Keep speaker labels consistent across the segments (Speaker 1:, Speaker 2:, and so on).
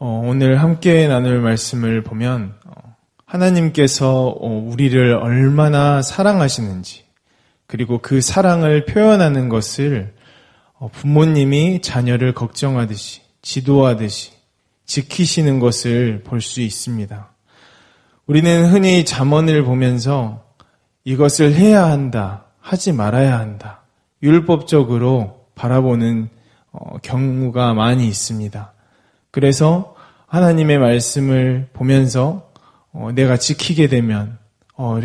Speaker 1: 오늘 함께 나눌 말씀을 보면 하나님께서 우리를 얼마나 사랑하시는지, 그리고 그 사랑을 표현하는 것을 부모님이 자녀를 걱정하듯이, 지도하듯이 지키시는 것을 볼 수 있습니다. 우리는 흔히 잠언을 보면서 이것을 해야 한다, 하지 말아야 한다, 율법적으로 바라보는 경우가 많이 있습니다. 그래서 하나님의 말씀을 보면서 내가 지키게 되면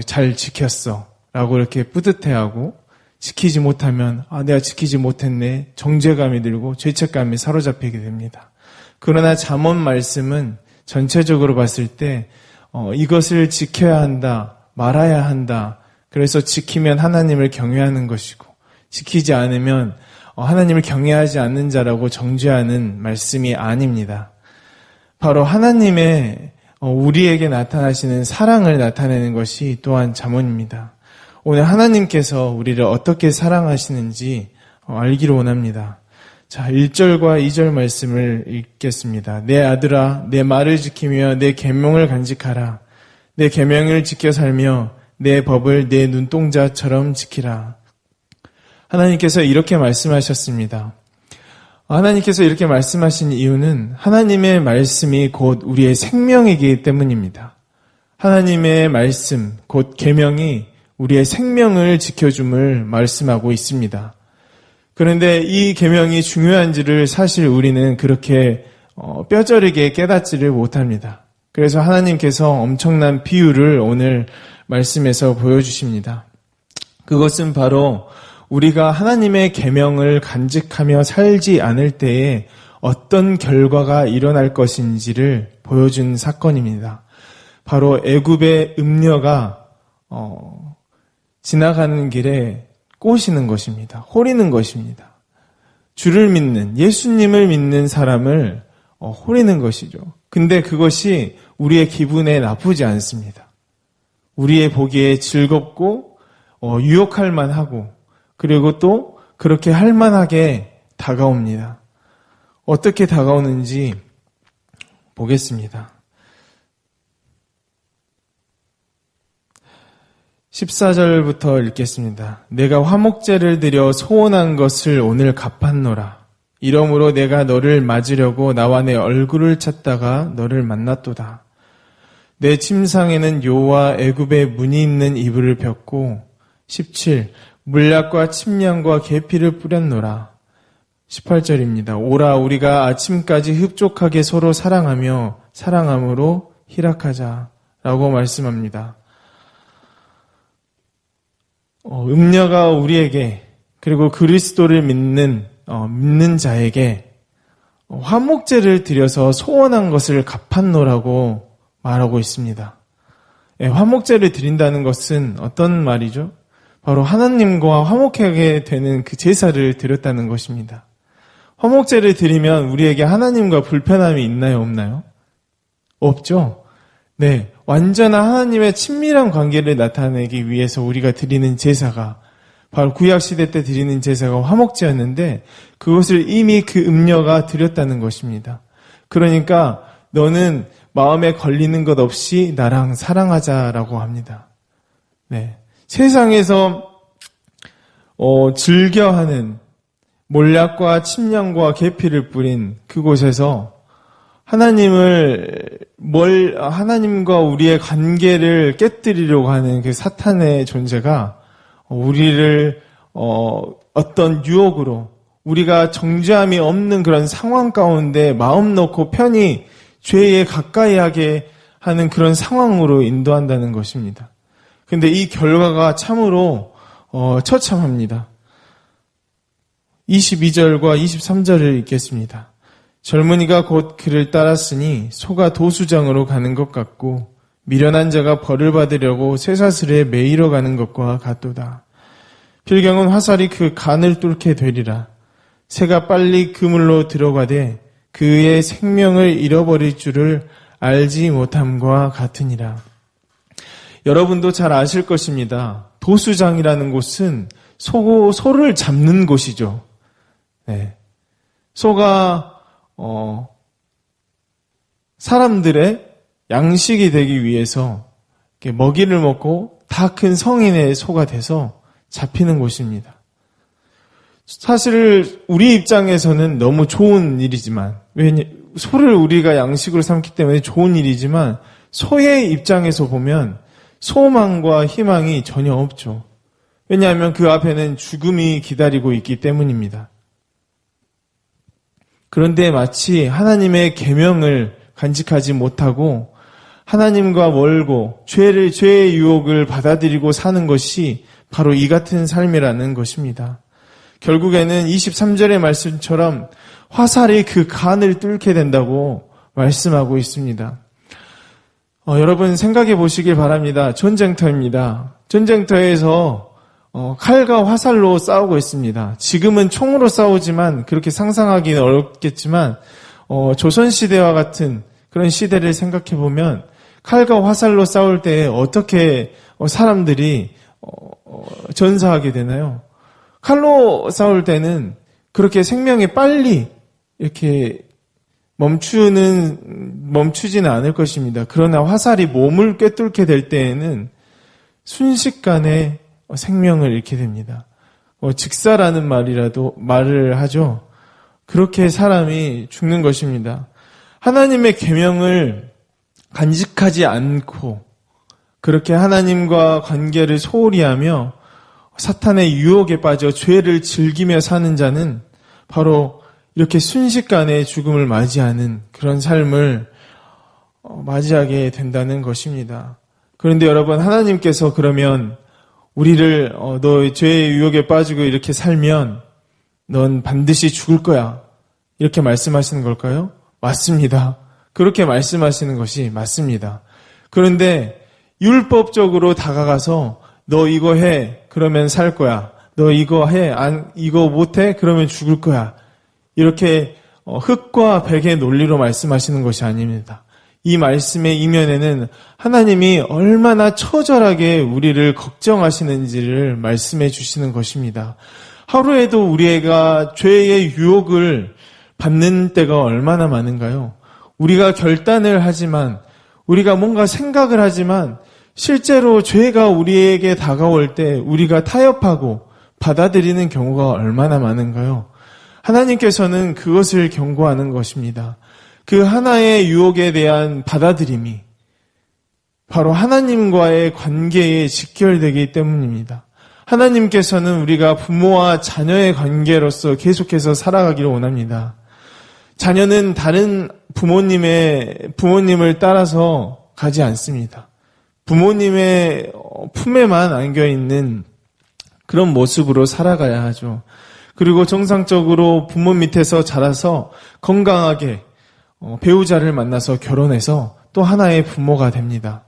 Speaker 1: 잘 지켰어 라고 이렇게 뿌듯해하고, 지키지 못하면 내가 지키지 못했네, 정죄감이 들고 죄책감에 사로잡히게 됩니다. 그러나 잠언 말씀은 전체적으로 봤을 때 이것을 지켜야 한다, 말아야 한다, 그래서 지키면 하나님을 경외하는 것이고 지키지 않으면 하나님을 경외하지 않는 자라고 정죄하는 말씀이 아닙니다. 바로 하나님의 우리에게 나타나시는 사랑을 나타내는 것이 또한 잠언입니다. 오늘 하나님께서 우리를 어떻게 사랑하시는지 알기를 원합니다. 자, 1절과 2절 말씀을 읽겠습니다. 내 아들아, 내 말을 지키며 내 계명을 간직하라. 내 계명을 지켜 살며 내 법을 내 눈동자처럼 지키라. 하나님께서 이렇게 말씀하셨습니다. 하나님께서 이렇게 말씀하신 이유는 하나님의 말씀이 곧 우리의 생명이기 때문입니다. 하나님의 말씀, 곧 계명이 우리의 생명을 지켜줌을 말씀하고 있습니다. 그런데 이 계명이 중요한지를 사실 우리는 그렇게 뼈저리게 깨닫지를 못합니다. 그래서 하나님께서 엄청난 비유를 오늘 말씀에서 보여주십니다. 그것은 바로 우리가 하나님의 계명을 간직하며 살지 않을 때에 어떤 결과가 일어날 것인지를 보여준 사건입니다. 바로 애굽의 음녀가 지나가는 길에 꼬시는 것입니다. 호리는 것입니다. 주를 믿는, 예수님을 믿는 사람을 호리는 것이죠. 근데 그것이 우리의 기분에 나쁘지 않습니다. 우리의 보기에 즐겁고 유혹할 만하고, 그리고 또 그렇게 할 만하게 다가옵니다. 어떻게 다가오는지 보겠습니다. 14절부터 읽겠습니다. 내가 화목제를 드려 소원한 것을 오늘 갚았노라. 이러므로 내가 너를 맞으려고 나와 내 얼굴을 찾다가 너를 만났도다. 내 침상에는 요와 애굽의 무늬 있는 이불을 폈고 17. 물약과 침량과 계피를 뿌렸노라. 18절입니다. 오라 우리가 아침까지 흡족하게 서로 사랑하며 사랑함으로 희락하자 라고 말씀합니다. 음녀가 우리에게, 그리고 그리스도를 믿는 자에게 화목제를 드려서 소원한 것을 갚았노라고 말하고 있습니다. 화목제를 드린다는 것은 어떤 말이죠? 바로 하나님과 화목하게 되는 그 제사를 드렸다는 것입니다. 화목제를 드리면 우리에게 하나님과 불편함이 있나요, 없나요? 없죠? 네, 완전한 하나님의 친밀한 관계를 나타내기 위해서 우리가 드리는 제사가, 바로 구약시대 때 드리는 제사가 화목제였는데 그것을 이미 그 음녀가 드렸다는 것입니다. 그러니까 너는 마음에 걸리는 것 없이 나랑 사랑하자라고 합니다. 네. 세상에서 즐겨하는 몰약과 침량과 계피를 뿌린 그곳에서 하나님과 우리의 관계를 깨뜨리려고 하는 그 사탄의 존재가 우리를 어떤 유혹으로, 우리가 정죄함이 없는 그런 상황 가운데 마음 놓고 편히 죄에 가까이 하게 하는 그런 상황으로 인도한다는 것입니다. 근데 이 결과가 참으로 처참합니다. 22절과 23절을 읽겠습니다. 젊은이가 곧 그를 따랐으니 소가 도수장으로 가는 것 같고 미련한 자가 벌을 받으려고 쇠사슬에 매이러 가는 것과 같도다. 필경은 화살이 그 간을 뚫게 되리라. 새가 빨리 그물로 들어가되 그의 생명을 잃어버릴 줄을 알지 못함과 같으니라. 여러분도 잘 아실 것입니다. 도수장이라는 곳은 소를 잡는 곳이죠. 네. 소가 사람들의 양식이 되기 위해서 먹이를 먹고 다 큰 성인의 소가 돼서 잡히는 곳입니다. 사실 우리 입장에서는 너무 좋은 일이지만, 소를 우리가 양식으로 삼기 때문에 좋은 일이지만 소의 입장에서 보면 소망과 희망이 전혀 없죠. 왜냐하면 그 앞에는 죽음이 기다리고 있기 때문입니다. 그런데 마치 하나님의 계명을 간직하지 못하고 하나님과 멀고 죄의 유혹을 받아들이고 사는 것이 바로 이 같은 삶이라는 것입니다. 결국에는 23절의 말씀처럼 화살이 그 간을 뚫게 된다고 말씀하고 있습니다. 여러분 생각해 보시길 바랍니다. 전쟁터입니다. 전쟁터에서 칼과 화살로 싸우고 있습니다. 지금은 총으로 싸우지만 그렇게 상상하기는 어렵겠지만 조선시대와 같은 그런 시대를 생각해 보면 칼과 화살로 싸울 때 어떻게 사람들이 전사하게 되나요? 칼로 싸울 때는 그렇게 생명이 빨리 이렇게 멈추지는 않을 것입니다. 그러나 화살이 몸을 꿰뚫게 될 때에는 순식간에 생명을 잃게 됩니다. 직사라는 말을 하죠. 그렇게 사람이 죽는 것입니다. 하나님의 계명을 간직하지 않고 그렇게 하나님과 관계를 소홀히 하며 사탄의 유혹에 빠져 죄를 즐기며 사는 자는 바로 이렇게 순식간에 죽음을 맞이하는 그런 삶을 맞이하게 된다는 것입니다. 그런데 여러분, 하나님께서 그러면 우리를 너 죄의 유혹에 빠지고 이렇게 살면 넌 반드시 죽을 거야, 이렇게 말씀하시는 걸까요? 맞습니다. 그렇게 말씀하시는 것이 맞습니다. 그런데 율법적으로 다가가서 너 이거 해, 그러면 살 거야. 너 이거 해, 이거 못해, 그러면 죽을 거야. 이렇게 흙과 백의 논리로 말씀하시는 것이 아닙니다. 이 말씀의 이면에는 하나님이 얼마나 처절하게 우리를 걱정하시는지를 말씀해 주시는 것입니다. 하루에도 우리가 죄의 유혹을 받는 때가 얼마나 많은가요? 우리가 결단을 하지만, 우리가 뭔가 생각을 하지만 실제로 죄가 우리에게 다가올 때 우리가 타협하고 받아들이는 경우가 얼마나 많은가요? 하나님께서는 그것을 경고하는 것입니다. 그 하나의 유혹에 대한 받아들임이 바로 하나님과의 관계에 직결되기 때문입니다. 하나님께서는 우리가 부모와 자녀의 관계로서 계속해서 살아가기를 원합니다. 자녀는 다른 부모님을 따라서 가지 않습니다. 부모님의 품에만 안겨있는 그런 모습으로 살아가야 하죠. 그리고 정상적으로 부모 밑에서 자라서 건강하게 배우자를 만나서 결혼해서 또 하나의 부모가 됩니다.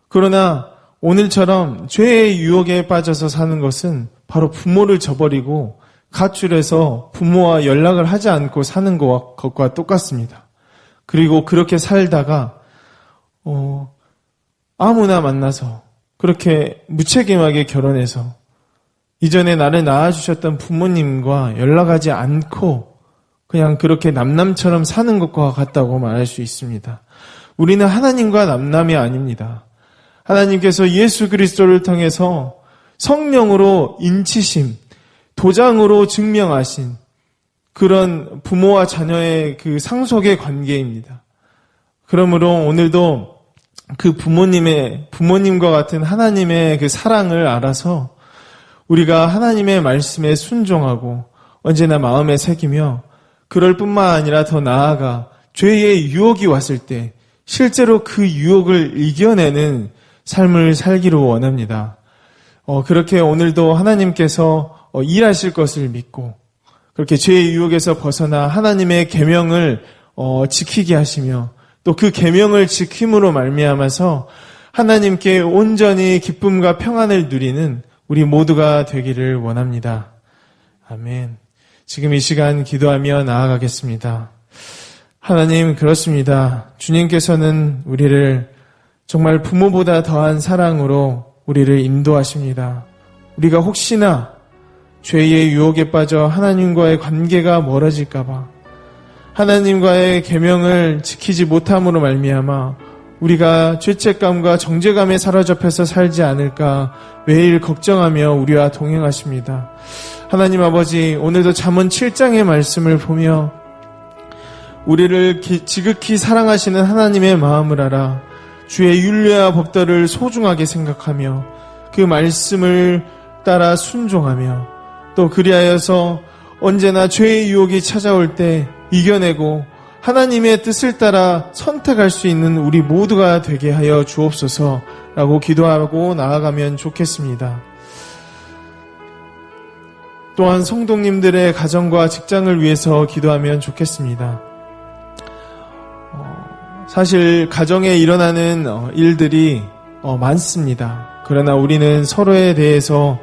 Speaker 1: 그러나 오늘처럼 죄의 유혹에 빠져서 사는 것은 바로 부모를 저버리고 가출해서 부모와 연락을 하지 않고 사는 것과 똑같습니다. 그리고 그렇게 살다가 아무나 만나서 그렇게 무책임하게 결혼해서 이전에 나를 낳아주셨던 부모님과 연락하지 않고 그냥 그렇게 남남처럼 사는 것과 같다고 말할 수 있습니다. 우리는 하나님과 남남이 아닙니다. 하나님께서 예수 그리스도를 통해서 성령으로 인치심, 도장으로 증명하신 그런 부모와 자녀의 그 상속의 관계입니다. 그러므로 오늘도 그 부모님과 같은 하나님의 그 사랑을 알아서 우리가 하나님의 말씀에 순종하고 언제나 마음에 새기며 그럴 뿐만 아니라 더 나아가 죄의 유혹이 왔을 때 실제로 그 유혹을 이겨내는 삶을 살기를 원합니다. 그렇게 오늘도 하나님께서 일하실 것을 믿고 그렇게 죄의 유혹에서 벗어나 하나님의 계명을 지키게 하시며 또 그 계명을 지킴으로 말미암아서 하나님께 온전히 기쁨과 평안을 누리는 우리 모두가 되기를 원합니다. 아멘. 지금 이 시간 기도하며 나아가겠습니다. 하나님, 그렇습니다. 주님께서는 우리를 정말 부모보다 더한 사랑으로 우리를 인도하십니다. 우리가 혹시나 죄의 유혹에 빠져 하나님과의 관계가 멀어질까봐, 하나님과의 계명을 지키지 못함으로 말미암아 우리가 죄책감과 정죄감에 사로잡혀서 살지 않을까 매일 걱정하며 우리와 동행하십니다. 하나님 아버지, 오늘도 잠언 7장의 말씀을 보며 우리를 지극히 사랑하시는 하나님의 마음을 알아 주의 율례와 법도를 소중하게 생각하며 그 말씀을 따라 순종하며 또 그리하여서 언제나 죄의 유혹이 찾아올 때 이겨내고 하나님의 뜻을 따라 선택할 수 있는 우리 모두가 되게 하여 주옵소서라고 기도하고 나아가면 좋겠습니다. 또한 성도님들의 가정과 직장을 위해서 기도하면 좋겠습니다. 사실 가정에 일어나는 일들이 많습니다. 그러나 우리는 서로에 대해서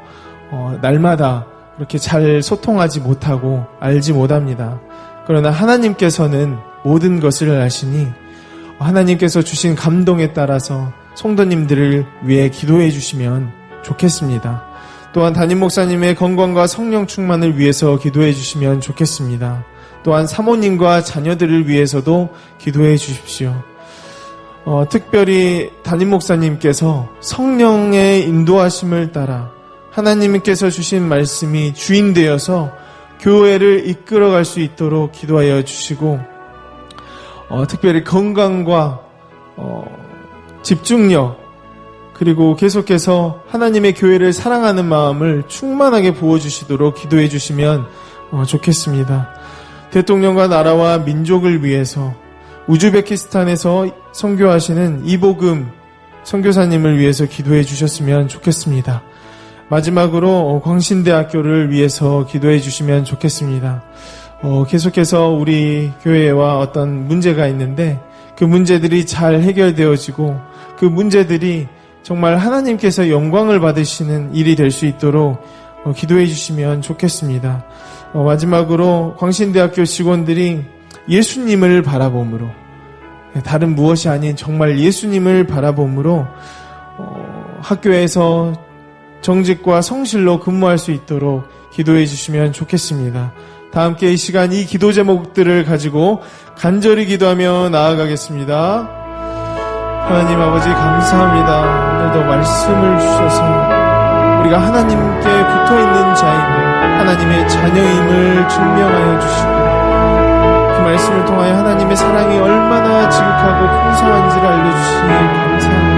Speaker 1: 날마다 그렇게 잘 소통하지 못하고 알지 못합니다. 그러나 하나님께서는 모든 것을 아시니 하나님께서 주신 감동에 따라서 성도님들을 위해 기도해 주시면 좋겠습니다. 또한 담임 목사님의 건강과 성령 충만을 위해서 기도해 주시면 좋겠습니다. 또한 사모님과 자녀들을 위해서도 기도해 주십시오. 특별히 담임 목사님께서 성령의 인도하심을 따라 하나님께서 주신 말씀이 주인 되어서 교회를 이끌어갈 수 있도록 기도하여 주시고 특별히 건강과 집중력 그리고 계속해서 하나님의 교회를 사랑하는 마음을 충만하게 부어주시도록 기도해 주시면 좋겠습니다. 대통령과 나라와 민족을 위해서 우즈베키스탄에서 선교하시는 이보금 선교사님을 위해서 기도해 주셨으면 좋겠습니다. 마지막으로 광신대학교를 위해서 기도해 주시면 좋겠습니다. 계속해서 우리 교회와 어떤 문제가 있는데 그 문제들이 잘 해결되어지고 그 문제들이 정말 하나님께서 영광을 받으시는 일이 될 수 있도록 기도해 주시면 좋겠습니다. 마지막으로 광신대학교 직원들이 예수님을 바라봄으로 다른 무엇이 아닌 정말 예수님을 바라봄으로 학교에서 정직과 성실로 근무할 수 있도록 기도해 주시면 좋겠습니다. 다 함께 이 시간 이 기도 제목들을 가지고 간절히 기도하며 나아가겠습니다. 하나님 아버지 감사합니다. 오늘도 말씀을 주셔서 우리가 하나님께 붙어있는 자이고 하나님의 자녀임을 증명하여 주시고 그 말씀을 통하여 하나님의 사랑이 얼마나 지극하고 풍성한지를 알려주시니 감사합니다.